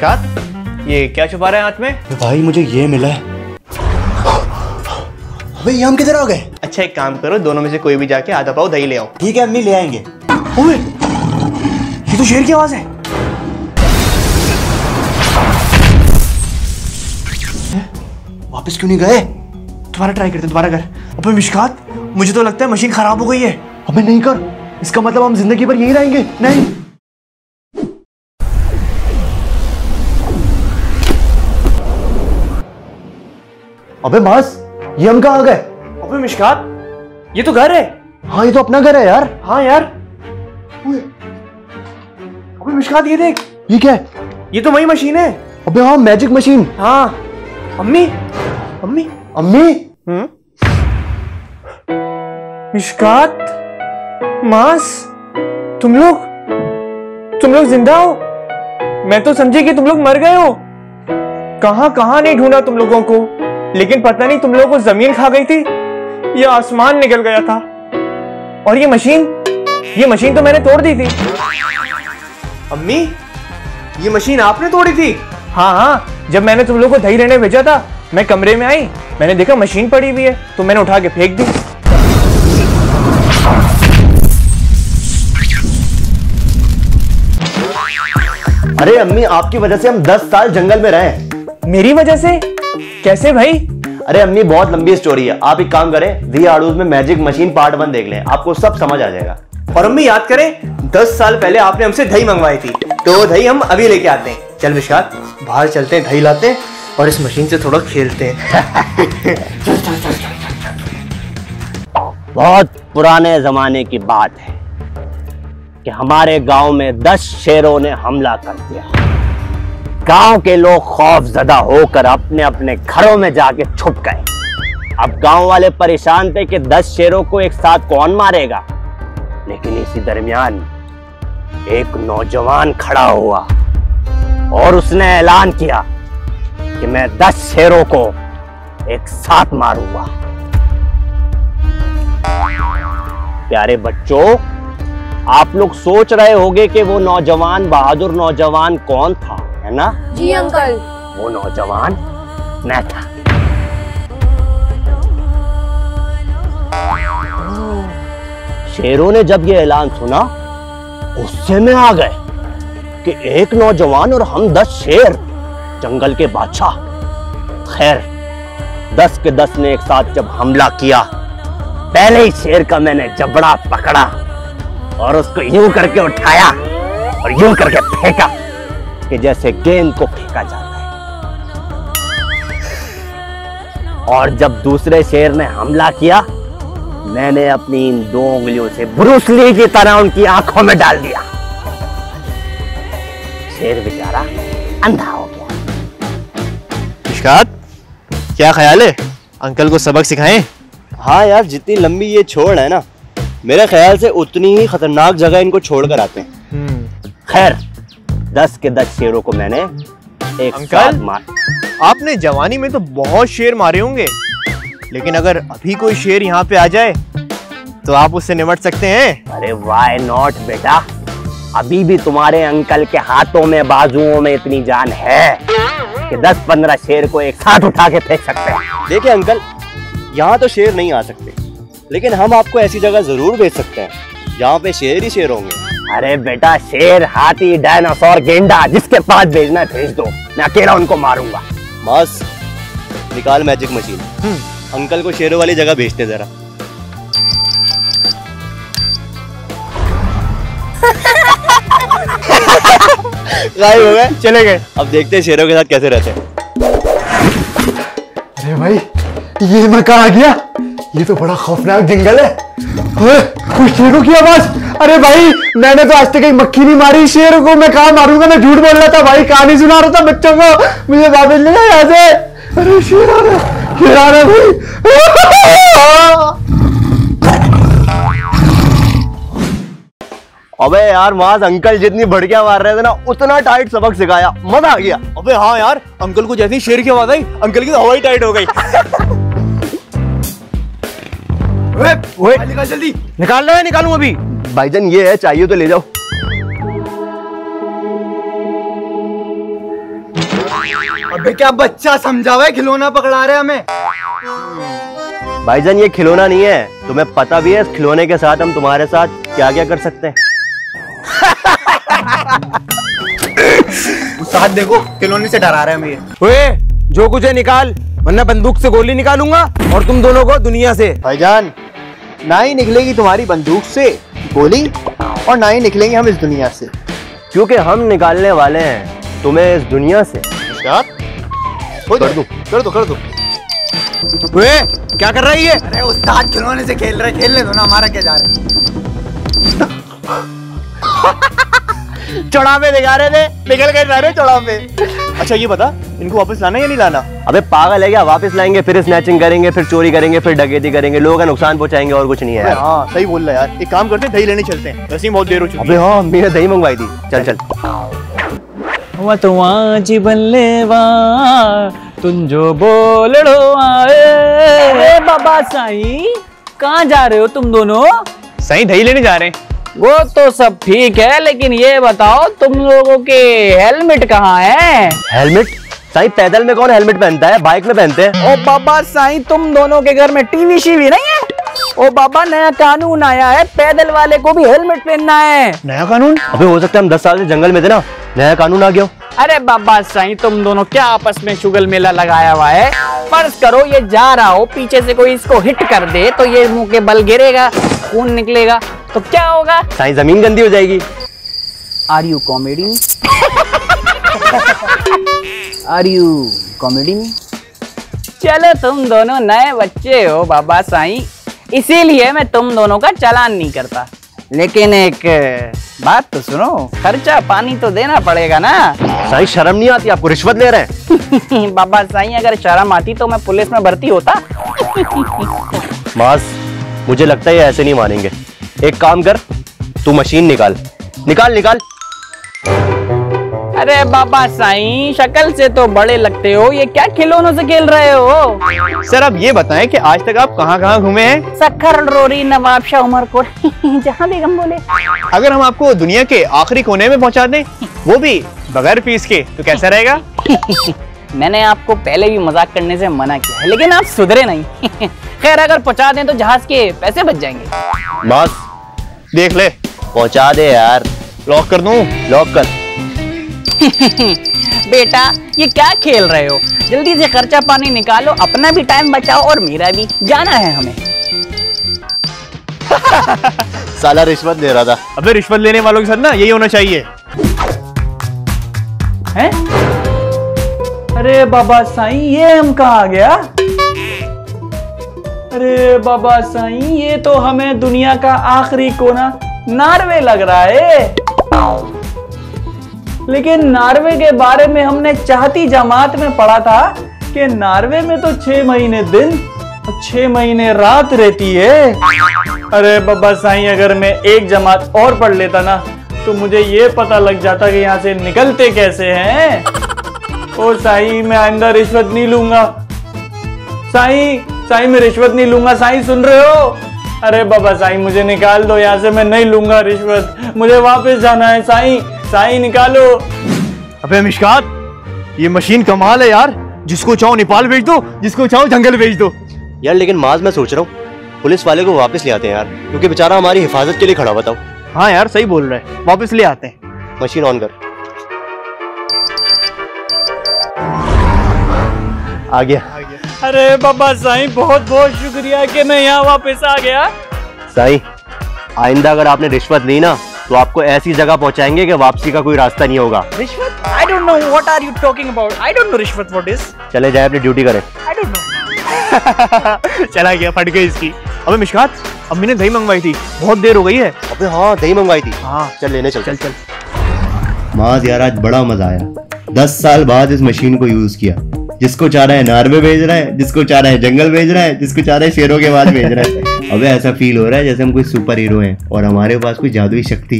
मिशकात, ये क्या छुपा रहे हैं हाथ में? भाई मुझे ये मिला है। भाई ये हम किधर आ गए? अच्छा एक काम करो, दोनों में से कोई भी जाके आधा पाव दही ले आओ। ठीक है अम्मी ले आएंगे। ओए ये तो शेर की आवाज है। वापस क्यों नहीं गए? दोबारा ट्राई करते, दोबारा कर। अबे मिशकात, मुझे तो लगता है मशीन खराब हो गई है। अबे नहीं कर, इसका मतलब हम जिंदगी भर यहीं रहेंगे। नहीं अबे मास, ये हम कहाँ आ गए? अबे मिशकात, ये तो घर है। हाँ ये तो अपना घर है यार। हाँ यार। अबे मिशकात ये देख, ये क्या है? ये तो वही मशीन है। अबे हाँ मैजिक मशीन। हाँ अम्मी, अम्मी, अम्मी। मिशकात, मास, तुम लोग जिंदा हो? मैं तो समझी कि तुम लोग मर गए हो। कहां कहां नहीं ढूंढा तुम लोगों को, लेकिन पता नहीं तुम लोगों को जमीन खा गई थी या आसमान निकल गया था। और ये मशीन तो मैंने तोड़ दी थी। अम्मी, ये मशीन आपने तोड़ी थी? हाँ हाँ, जब मैंने तुम लोगों को दही लेने भेजा था, मैं कमरे में आई, मैंने देखा मशीन पड़ी हुई है, तो मैंने उठा के फेंक दी। अरे अम्मी, आपकी वजह से हम 10 साल जंगल में रहे। मेरी वजह से? कैसे भाई? अरे अम्मी बहुत लंबी स्टोरी है, आप एक काम करें, दी आड़ूज में मैजिक मशीन पार्ट 1 देख लें, आपको सब समझ आ जाएगा। और अम्मी याद करें, 10 साल पहले आपने हमसे दही मंगवाई थी, तो दही हम अभी लेके आते हैं। चल मिशकात, बाहर चलते हैं, दही लाते हैं और इस मशीन से थोड़ा खेलते हैं। बहुत पुराने जमाने की बात है कि हमारे गांव में 10 शेरों ने हमला कर दिया। गांव के लोग खौफजदा होकर अपने अपने घरों में जाके छुप गए। अब गांव वाले परेशान थे कि 10 शेरों को एक साथ कौन मारेगा। लेकिन इसी दरमियान एक नौजवान खड़ा हुआ और उसने ऐलान किया कि मैं 10 शेरों को एक साथ मारूंगा। प्यारे बच्चों, आप लोग सोच रहे होंगे कि वो नौजवान बहादुर नौजवान कौन था, है ना? जी अंकल। वो नौजवान मैं था। शेरों ने जब ये ऐलान सुना, गुस्से में आ गए कि एक नौजवान और हम 10 शेर, जंगल के बादशाह। खैर 10 के 10 ने एक साथ जब हमला किया, पहले ही शेर का मैंने जबड़ा पकड़ा और उसको यूं करके उठाया और यूं करके फेंका कि जैसे गेंद को फेंका जाता है। और जब दूसरे शेर ने हमला किया, मैंने अपनी इन 2 उंगलियों से ब्रूस ली की तरह उनकी आंखों में डाल दिया। शेर बेचारा अंधा हो गया। मिशकात, क्या ख्याल है, अंकल को सबक सिखाएं? हाँ यार, जितनी लंबी ये छोड़ है ना, मेरे ख्याल से उतनी ही खतरनाक जगह इनको छोड़कर आते हैं। खैर 10 के 10 शेरों को मैंने एक साथ मार। आपने जवानी में तो बहुत शेर मारे होंगे, लेकिन अगर अभी कोई शेर यहाँ पे आ जाए तो आप उससे निपट सकते हैं? अरे व्हाई नॉट बेटा, अभी भी तुम्हारे अंकल के हाथों में बाजुओं में इतनी जान है कि 10-15 शेर को एक साथ उठा के फेंक सकते हैं। देखिए अंकल, यहाँ तो शेर नहीं आ सकते, लेकिन हम आपको ऐसी जगह जरूर भेज सकते हैं जहाँ पे शेर ही शेर होंगे। अरे बेटा, शेर, हाथी, डायनासोर, गेंडा, जिसके पास भेजना भेज दो, मैं अकेला उनको मारूंगा। मास, निकाल मैजिक मशीन, अंकल को शेरों वाली जगह भेजते जरा। गायब हो गए, चले गए। अब देखते हैं शेरों के साथ कैसे रहते हैं। अरे भाई, ये मैं कहाँ आ गया? ये तो बड़ा खौफनाक जंगल है। कुछ शेरों की आवाज। अरे भाई, मैंने तो आज तक एक मक्खी नहीं मारी, शेर को मैं कहाँ मारूंगा? मैं झूठ बोल रहा था भाई, कहानी सुना रहा था बच्चों को। मुझे वापस ले यहाँ से। अरे शेर आ रहा है भाई। अबे यार मास, अंकल जितनी भड़कियां मार रहे थे ना, उतना टाइट सबक सिखाया, मजा आ गया। अबे हाँ यार, अंकल को जैसे ही शेर की आवाज आई, अंकल की तो हवा ही टाइट हो गई। ओए, निकाल जल्दी। निकालना है? निकालूं अभी? भाईजान ये है, चाहिए तो ले जाओ। अबे क्या बच्चा समझा हुआ है, खिलौना पकड़ा रहे हमें। भाईजान ये खिलौना नहीं है, तुम्हें पता भी है इस खिलौने के साथ हम तुम्हारे साथ क्या क्या कर सकते हैं। उस्ताद देखो खिलौने से डरा रहे हैं हमें ये। ओए जो कुछ है निकाल, वरना बंदूक से गोली निकालूंगा और तुम दोनों को दुनिया से। भाईजान ना ही निकलेगी तुम्हारी बंदूक से गोली और ना ही निकलेंगे हम इस दुनिया से, क्योंकि हम निकालने वाले हैं तुम्हें इस दुनिया से। कर दो। ओए क्या कर रही है? अरे उस्ताद खिलौने से खेलने दो ना, हमारा क्या जा रहा है। चौड़ावे दिखा रहे थे, निकल गए सारे चौड़ावे। अच्छा ये बता, इनको वापस लाना या नहीं लाना? अबे पागल है क्या? वापस लाएंगे, फिर स्नैचिंग करेंगे, फिर चोरी करेंगे, फिर डकैती करेंगे, लोगों का नुकसान पहुंचाएंगे और कुछ नहीं है यार। हाँ सही बोल रहा यार, एक काम करते हैं दही लेने चलते हैं, वैसे ही बहुत देर हो चुकी है। अबे हाँ मैंने दही मंगवाई थी, चल बल्लेवा तुम जो बोलड़ो आए। बाबा साईं कहाँ जा रहे हो तुम दोनों? सही दही लेने जा रहे हैं। वो तो सब ठीक है, लेकिन ये बताओ तुम लोगों के हेलमेट कहाँ है? हेलमेट? साईं पैदल में कौन हेलमेट पहनता है, बाइक में पहनते हैं। ओ बाबा साईं तुम दोनों के घर में टीवी शीवी नहीं है? ओ बाबा नया कानून आया है, पैदल वाले को भी हेलमेट पहनना है। नया कानून? अबे हो सकता है हम 10 साल से जंगल में थे ना, नया कानून आ गया। अरे बाबा साईं तुम दोनों क्या आपस में शुगल मेला लगाया हुआ है? फर्ज करो ये जा रहा हो, पीछे से कोई इसको हिट कर दे तो ये मुंह के बल गिरेगा, खून निकलेगा, तो क्या होगा? साईं जमीन गंदी हो जाएगी। Are you comedy? Are you comedy में? चलो तुम दोनों नए बच्चे हो बाबा साईं, इसीलिए मैं तुम दोनों का चालान नहीं करता, लेकिन एक बात तो सुनो, खर्चा पानी तो देना पड़ेगा ना। साईं शर्म नहीं आती आपको, रिश्वत ले रहे हैं। बाबा साईं अगर शर्म आती तो मैं पुलिस में भर्ती होता। मास मुझे लगता है ये ऐसे नहीं मानेंगे। एक काम कर, तू मशीन निकाल। अरे बाबा साईं शक्ल से तो बड़े लगते हो, ये क्या खिलौनों से खेल रहे हो? सर आप ये बताएं कि आज तक आप कहाँ घूमे हैं? सखर रोरी नवाबशाह उमरकोट जहाँ बेगम बोले। अगर हम आपको दुनिया के आखिरी कोने में पहुंचा दें, वो भी बगैर फीस के, तो कैसा रहेगा? मैंने आपको पहले भी मजाक करने से मना किया है, लेकिन आप सुधरे नहीं। खैर अगर पहुंचा दें तो जहाज के पैसे बच जाएंगे। मास देख ले, पहुंचा दे यार। लॉक कर दूं? लॉक कर। बेटा ये क्या खेल रहे हो? जल्दी से खर्चा पानी निकालो, अपना भी टाइम बचाओ और मेरा भी, जाना है हमें। साला रिश्वत दे रहा था। अबे रिश्वत लेने वालों के साथ ना यही होना चाहिए। हैं? अरे बाबा साईं ये हम कहाँ आ गया? अरे बाबा साईं ये तो हमें दुनिया का आखिरी कोना नॉर्वे लग रहा है, लेकिन नॉर्वे के बारे में हमने चाहती जमात में पढ़ा था कि नॉर्वे में तो 6 महीने दिन और 6 महीने रात रहती है। अरे बाबा साईं अगर मैं एक जमात और पढ़ लेता ना तो मुझे ये पता लग जाता कि यहाँ से निकलते कैसे हैं। ओ साईं मैं आइंदा रिश्वत नहीं लूंगा। साईं मैं रिश्वत नहीं लूंगा। साईं सुन रहे हो? अरे बाबा साईं मुझे निकाल दो यहाँ से, मैं नहीं लूंगा रिश्वत, मुझे वापस जाना है। साईं निकालो। अबे मिशकात ये मशीन कमाल है यार, जिसको चाहो नेपाल भेज दो, जिसको चाहो जंगल भेज दो। यार लेकिन माज मैं सोच रहा हूँ पुलिस वाले को वापस ले आते हैं यार, क्योंकि बेचारा हमारी हिफाजत के लिए खड़ा। बताओ। हाँ यार सही बोल रहे हैं, वापस ले आते हैं। मशीन ऑन कर। आ गया। अरे बाबा साईं बहुत बहुत शुक्रिया कि मैं यहाँ वापस आ गया। साईं आइंदा अगर आपने रिश्वत ली ना तो आपको ऐसी जगह पहुंचाएंगे कि वापसी का कोई रास्ता नहीं होगा। रिश्वत? I don't know what are you talking about. I don't know रिश्वत what is. चले जाए अपनी ड्यूटी करें। I don't know. चला गया, फट गई इसकी। अबे मिशकात अम्मी ने दही मंगवाई थी, बहुत देर हो गई है। अबे हाँ दही मंगवाई थी। हाँ चल लेने चल। माज यार आज बड़ा मजा आया। 10 साल बाद इस मशीन को यूज किया। जिसको चाह रहा है नॉर्वे भेज रहा है, जिसको चाह रहा है जंगल भेज रहा है, जिसको चाह रहा है शेरों के बाद भेज रहा है। अबे ऐसा फील हो रहा है जैसे हम कोई सुपर हीरो हैं और हमारे पास कोई जादुई शक्ति।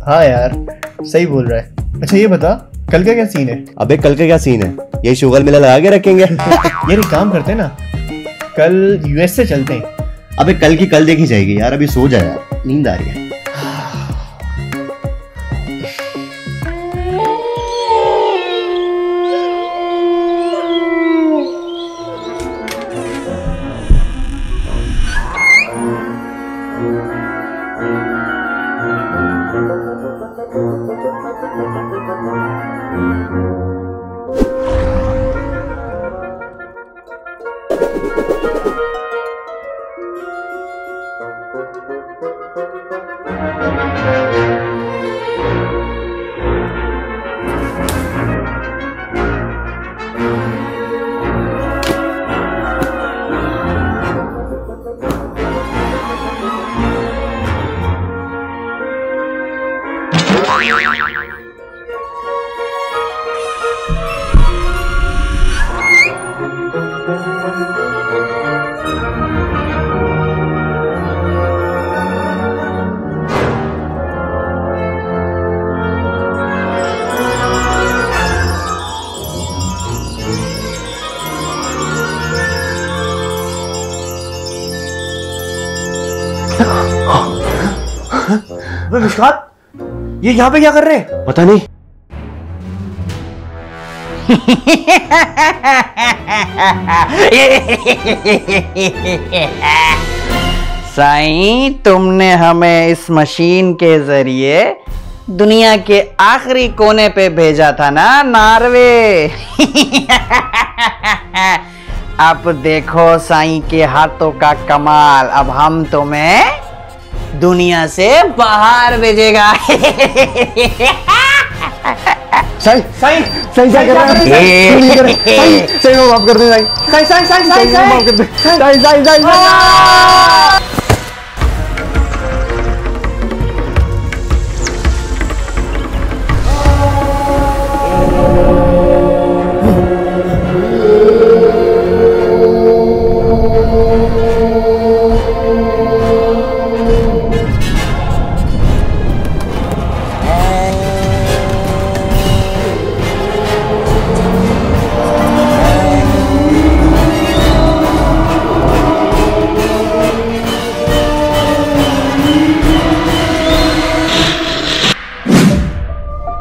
हाँ यार सही बोल रहा है। अच्छा ये बता कल का क्या सीन है? अबे कल का क्या सीन है? यही शुगर मेला लगा के रखेंगे। यार एक काम करते हैं ना, कल यूएस से चलते हैं। अबे कल की कल देखी जाएगी यार, अभी सो जा यार, नींद आ रही है। मिशकात, ये यहाँ पे क्या कर रहे हैं? पता नहीं। साईं, तुमने हमें इस मशीन के जरिए दुनिया के आखिरी कोने पे भेजा था ना, नार्वे। अब देखो साईं के हाथों का कमाल, अब हम तुम्हें दुनिया से बाहर भेजेगा। साईं साईं साईं क्या कर रहा है? साईं को माफ कर दे। साईं साईं साईं साईं साईं माफ कर दे। साईं साईं साईं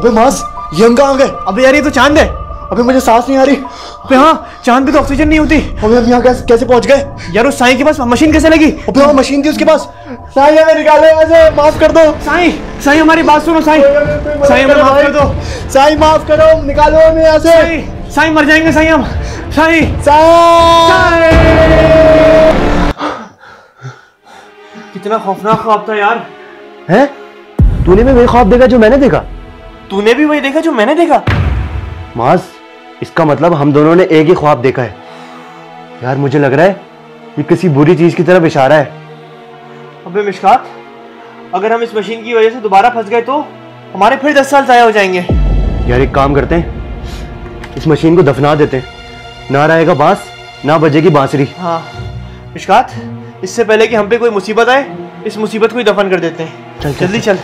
अबे मास, ये हम कहाँ गए? अबे यार, ये तो चांद है। अबे मुझे सांस नहीं आ रही। अबे हाँ, चांद पे तो ऑक्सीजन नहीं होती। अबे हम यहाँ कैसे पहुंच गए? यार उस साईं के पास मशीन कैसे लगी? अबे वहाँ मशीन थी उसके पास। साईं हमें निकालो यहाँ से, माफ कर दो। साईं, साईं हमारी बात सुनो। साईं, साईं हमें माफ कर दो। साईं माफ करो, निकालो हमें यहाँ से। साईं, साईं मर जाएंगे साईं हम। साईं, साईं। कितना खौफनाक ख्वाब था यार। हैं? तूने भी वही ख्वाब देखा जो मैंने देखा? तूने भी वही देखा जो मैंने देखा? मास, इसका मतलब हम दोनों ने एक ही ख्वाब देखा है। यार मुझे लग रहा है ये किसी बुरी चीज की तरफ इशारा है। अबे मिशकात, अगर हम इस मशीन की वजह से दोबारा फंस गए तो हमारे फिर 10 साल ज़ाया हो जाएंगे। यार एक काम करते हैं, इस मशीन को दफना देते हैं। ना रहेगा बांस, ना बजेगी बांसुरी। हाँ मिशकात, इससे पहले कि हम पे कोई मुसीबत आए, इस मुसीबत को ही दफन कर देते हैं। चल जल्दी चल।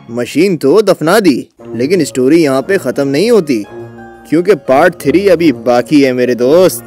मशीन तो दफना दी, लेकिन स्टोरी यहाँ पे खत्म नहीं होती, क्योंकि पार्ट 3 अभी बाकी है मेरे दोस्त।